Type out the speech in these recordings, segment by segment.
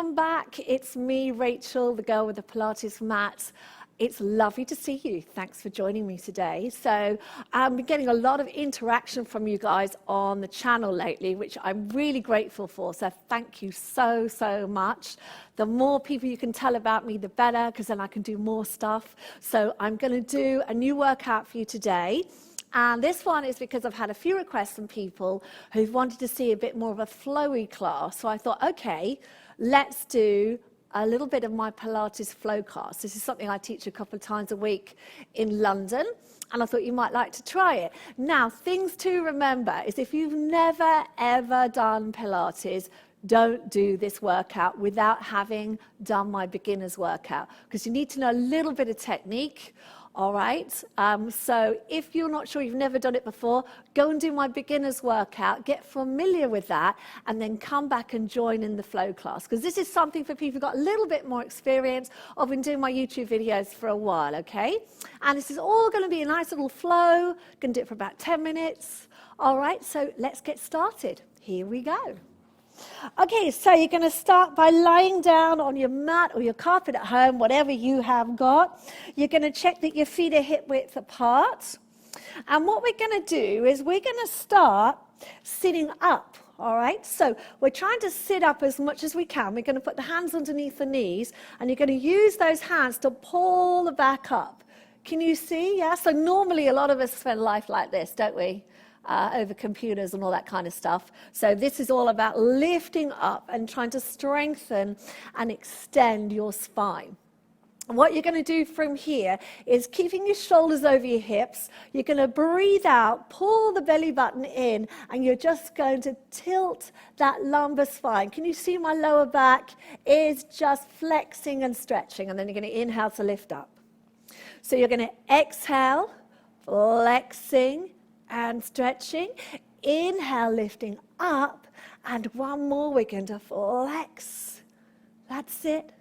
welcome back. It's me, Rachel, the girl with the Pilates mat. It's lovely to see you. Thanks for joining me today. So I've been getting a lot of interaction from you guys on the channel lately, which I'm really grateful for. So thank you so, so much. The more people you can tell about me, the better, because then I can do more stuff. So I'm going to do a new workout for you today. And this one is because I've had a few requests from people who've wanted to see a bit more of a flowy class. So I thought, okay, let's do a little bit of my Pilates Flow class. This is something I teach a couple of times a week in London, and I thought you might like to try it. Now, things to remember is if you've never, ever done Pilates, don't do this workout without having done my beginner's workout, because you need to know a little bit of technique. All right, so if you're not sure, you've never done it before, go and do my beginner's workout, get familiar with that, and then come back and join in the flow class, because this is something for people who've got a little bit more experience. I've been doing my YouTube videos for a while, okay? And this is all going to be a nice little flow. Going to do it for about 10 minutes. All right, so let's get started. Here we go. Okay, so you're going to start by lying down on your mat or your carpet at home, whatever you have got. You're going to check that your feet are hip width apart. And what we're going to do is we're going to start sitting up, all right? So we're trying to sit up as much as we can. We're going to put the hands underneath the knees, and you're going to use those hands to pull the back up. Can you see? Yeah, so normally a lot of us spend life like this, don't we? Over computers and all that kind of stuff. So this is all about lifting up and trying to strengthen and extend your spine. And what you're going to do from here is keeping your shoulders over your hips. You're going to breathe out, pull the belly button in, and you're just going to tilt that lumbar spine. Can you see my lower back is just flexing and stretching? And then you're going to inhale to lift up. So you're going to exhale, flexing and stretching. Inhale, lifting up, and one more. We're going to flex. That's it.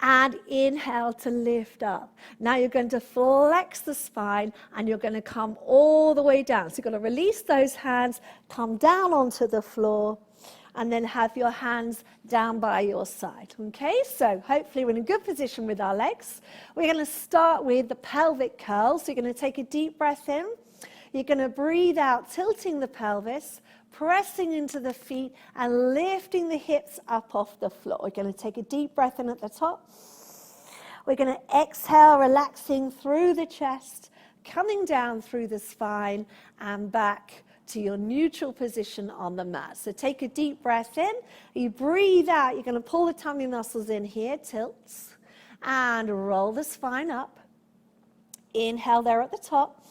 And inhale to lift up. Now you're going to flex the spine, and you're going to come all the way down. So you're going to release those hands, come down onto the floor, and then have your hands down by your side. Okay, so hopefully we're in a good position with our legs. We're going to start with the pelvic curl. So you're going to take a deep breath in. You're going to breathe out, tilting the pelvis, pressing into the feet, and lifting the hips up off the floor. We're going to take a deep breath in at the top. We're going to exhale, relaxing through the chest, coming down through the spine, and back to your neutral position on the mat. So take a deep breath in. You breathe out. You're going to pull the tummy muscles in here, tilts, and roll the spine up. Inhale there at the top.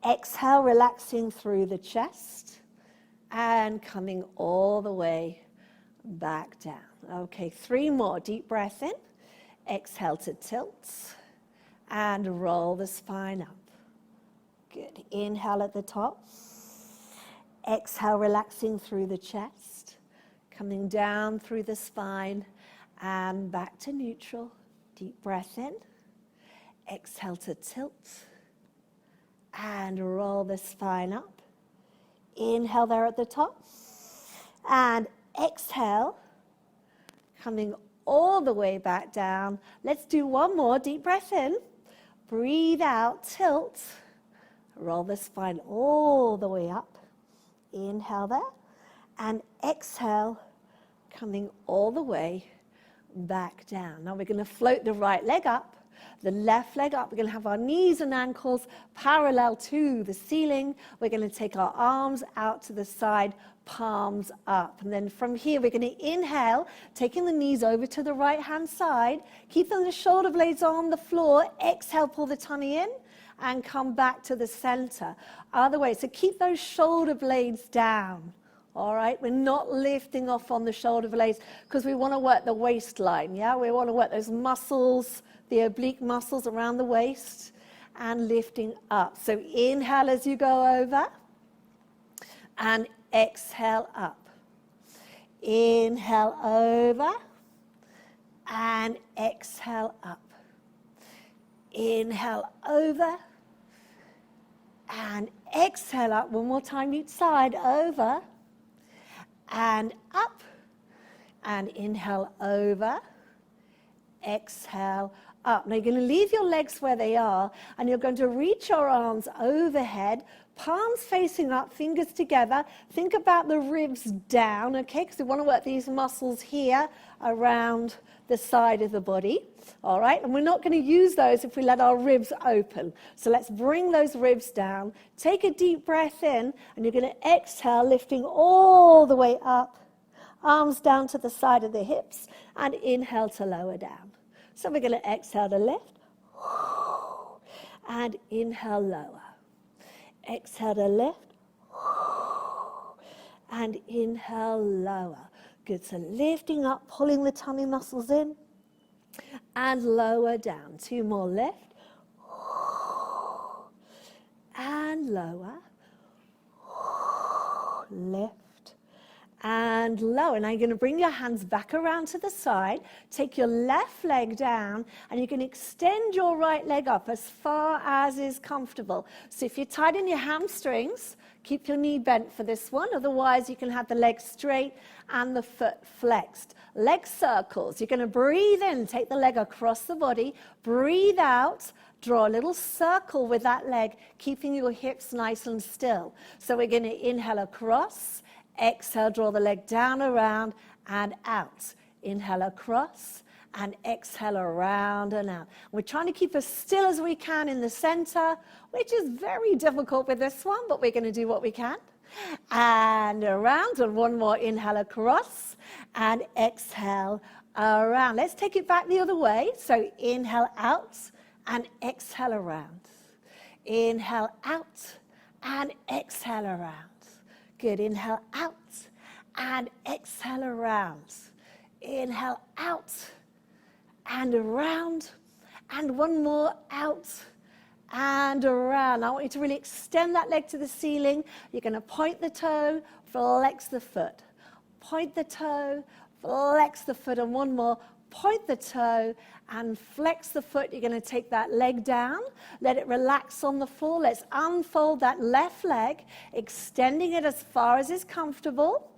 Exhale, relaxing through the chest and coming all the way back down. Okay, 3 more. Deep breath in. Exhale to tilt and roll the spine up. Good. Inhale at the top. Exhale, relaxing through the chest, coming down through the spine and back to neutral. Deep breath in. Exhale to tilt. And roll the spine up. Inhale there at the top. And exhale, coming all the way back down. Let's do one more. Deep breath in. Breathe out, tilt. Roll the spine all the way up. Inhale there. And exhale, coming all the way back down. Now we're going to float the right leg up. The left leg up. We're going to have our knees and ankles parallel to the ceiling. We're going to take our arms out to the side, palms up. And then from here, we're going to inhale, taking the knees over to the right-hand side, keeping the shoulder blades on the floor. Exhale, pull the tummy in, and come back to the center. Other way. So keep those shoulder blades down. All right, we're not lifting off on the shoulder blades because we want to work the waistline, yeah? We want to work those muscles, the oblique muscles around the waist, and lifting up. So inhale as you go over, and exhale up. Inhale over, and exhale up. Inhale over, and exhale up. One more time each side, over, and up, and inhale over, exhale up. Now you're going to leave your legs where they are, and you're going to reach your arms overhead, palms facing up, fingers together. Think about the ribs down, okay, because we want to work these muscles here around the side of the body, all right? And we're not going to use those if we let our ribs open. So let's bring those ribs down. Take a deep breath in, and you're going to exhale, lifting all the way up, arms down to the side of the hips, and inhale to lower down. So we're going to exhale to lift, and inhale, lower. Exhale to lift, and inhale, lower. Good, so lifting up, pulling the tummy muscles in, and lower down. 2 more, lift, and lower, lift, and lower. Now you're going to bring your hands back around to the side, take your left leg down, and you can extend your right leg up as far as is comfortable. So if you're tight in your hamstrings, keep your knee bent for this one. Otherwise, you can have the leg straight and the foot flexed. Leg circles. You're going to breathe in, take the leg across the body, breathe out, draw a little circle with that leg, keeping your hips nice and still. So we're going to inhale across, exhale, draw the leg down, around, and out. Inhale across, and exhale around and out. We're trying to keep as still as we can in the center, which is very difficult with this one, but we're going to do what we can. And around, and one more, inhale across, and exhale around. Let's take it back the other way. So inhale out, and exhale around. Inhale out, and exhale around. Good, inhale out, and exhale around. Inhale out, and around, and one more, out, and around. I want you to really extend that leg to the ceiling. You're going to point the toe, flex the foot. Point the toe, flex the foot, and one more. Point the toe and flex the foot. You're going to take that leg down, let it relax on the floor. Let's unfold that left leg, extending it as far as is comfortable.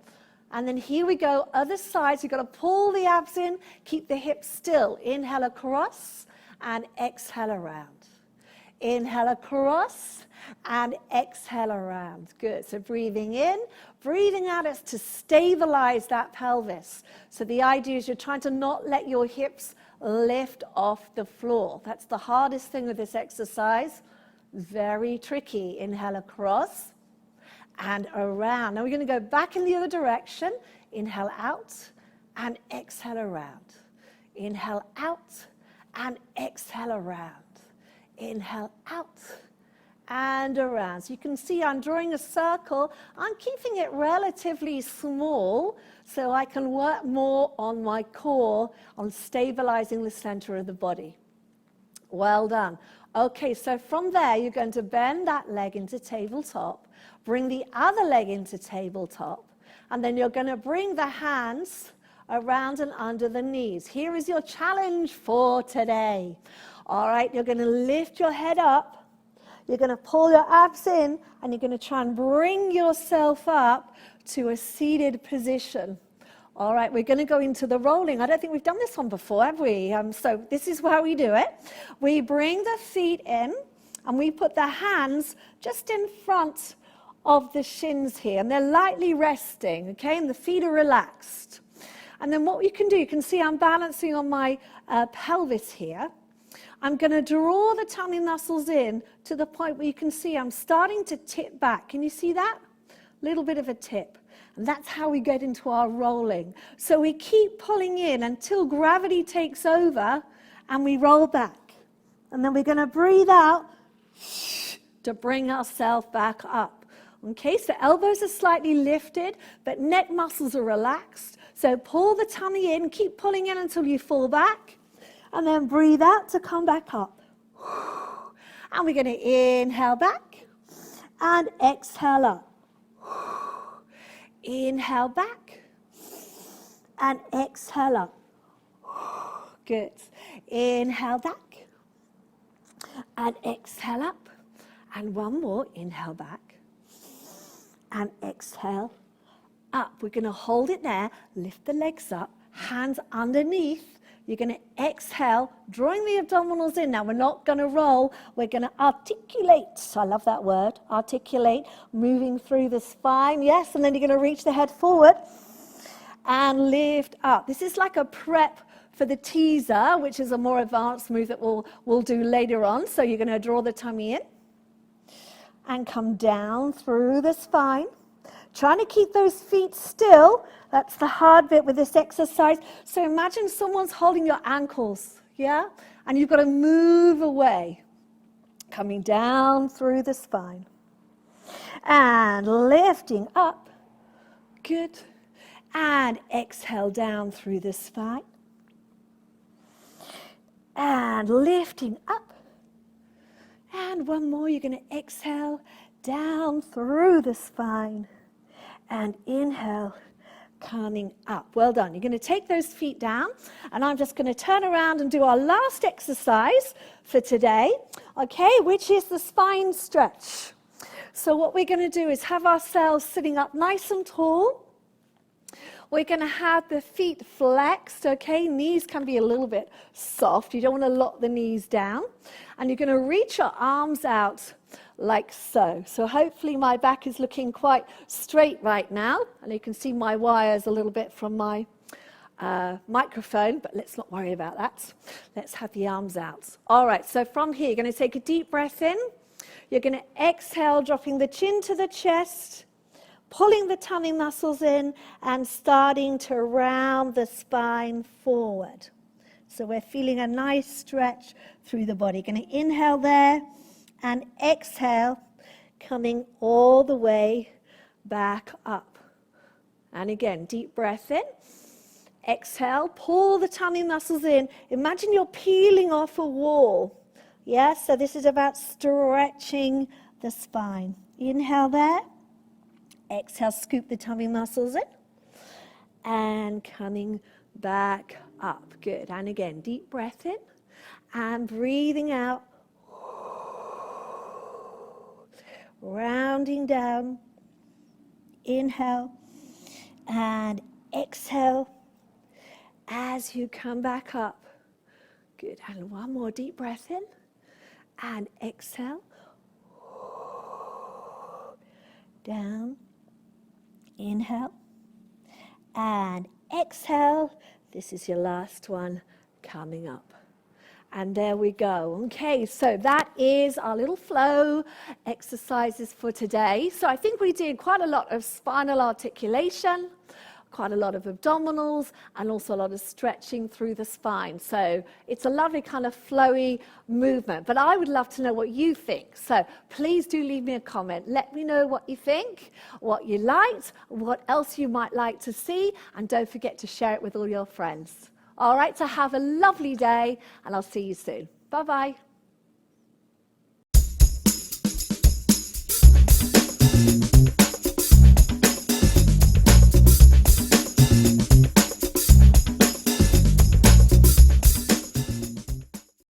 And then here we go, other side. So you've got to pull the abs in, keep the hips still. Inhale across and exhale around. Inhale across and exhale around. Good. So breathing in, breathing out is to stabilize that pelvis. So the idea is you're trying to not let your hips lift off the floor. That's the hardest thing with this exercise. Very tricky. Inhale across and around. Now we're going to go back in the other direction. Inhale out and exhale around. Inhale out and exhale around. Inhale out and around. So you can see I'm drawing a circle. I'm keeping it relatively small so I can work more on my core, on stabilizing the center of the body. Well done. Okay, so from there, you're going to bend that leg into tabletop, bring the other leg into tabletop, and then you're going to bring the hands around and under the knees. Here is your challenge for today. All right, you're going to lift your head up, you're going to pull your abs in, and you're going to try and bring yourself up to a seated position. All right, we're going to go into the rolling. I don't think we've done this one before, have we? So this is how we do it. We bring the feet in, and we put the hands just in front of the shins here, and they're lightly resting, okay, and the feet are relaxed. And then what you can do, you can see I'm balancing on my pelvis here. I'm going to draw the tummy muscles in to the point where you can see I'm starting to tip back. Can you see that? A little bit of a tip. And that's how we get into our rolling. So we keep pulling in until gravity takes over and we roll back. And then we're going to breathe out to bring ourselves back up. Okay, so elbows are slightly lifted, but neck muscles are relaxed. So pull the tummy in, keep pulling in until you fall back. And then breathe out to come back up. And we're going to inhale back and exhale up. Inhale back and exhale up. Good. Inhale back and exhale up. And one more. Inhale back and exhale up. We're going to hold it there, lift the legs up, hands underneath. You're going to exhale, drawing the abdominals in. Now, we're not going to roll. We're going to articulate. I love that word, articulate, moving through the spine. Yes, and then you're going to reach the head forward and lift up. This is like a prep for the teaser, which is a more advanced move that we'll do later on. So you're going to draw the tummy in and come down through the spine. Trying to keep those feet still. That's the hard bit with this exercise. So imagine someone's holding your ankles, yeah? And you've got to move away. Coming down through the spine. And lifting up. Good. And exhale down through the spine. And lifting up. And one more. You're going to exhale down through the spine. And inhale, coming up. Well done. You're going to take those feet down, and I'm just going to turn around and do our last exercise for today, okay, which is the spine stretch. So what we're going to do is have ourselves sitting up nice and tall. We're going to have the feet flexed, okay? Knees can be a little bit soft. You don't want to lock the knees down. And you're going to reach your arms out like so. So hopefully my back is looking quite straight right now. And you can see my wires a little bit from my microphone, but let's not worry about that. Let's have the arms out. All right, so from here, you're going to take a deep breath in. You're going to exhale, dropping the chin to the chest, pulling the tummy muscles in and starting to round the spine forward. So we're feeling a nice stretch through the body. Going to inhale there and exhale, coming all the way back up. And again, deep breath in. Exhale, pull the tummy muscles in. Imagine you're peeling off a wall. Yes, so this is about stretching the spine. Inhale there. Exhale, scoop the tummy muscles in. And coming back up. Good. And again, deep breath in. And breathing out. Rounding down. Inhale. And exhale. As you come back up. Good. And one more deep breath in. And exhale. Down. Inhale. And exhale. This is your last one coming up. And there we go. Okay, so that is our little flow exercises for today. So I think we did quite a lot of spinal articulation, quite a lot of abdominals, and also a lot of stretching through the spine. So it's a lovely kind of flowy movement. But I would love to know what you think. So please do leave me a comment. Let me know what you think, what you liked, what else you might like to see, and don't forget to share it with all your friends. All right, so have a lovely day, and I'll see you soon. Bye-bye.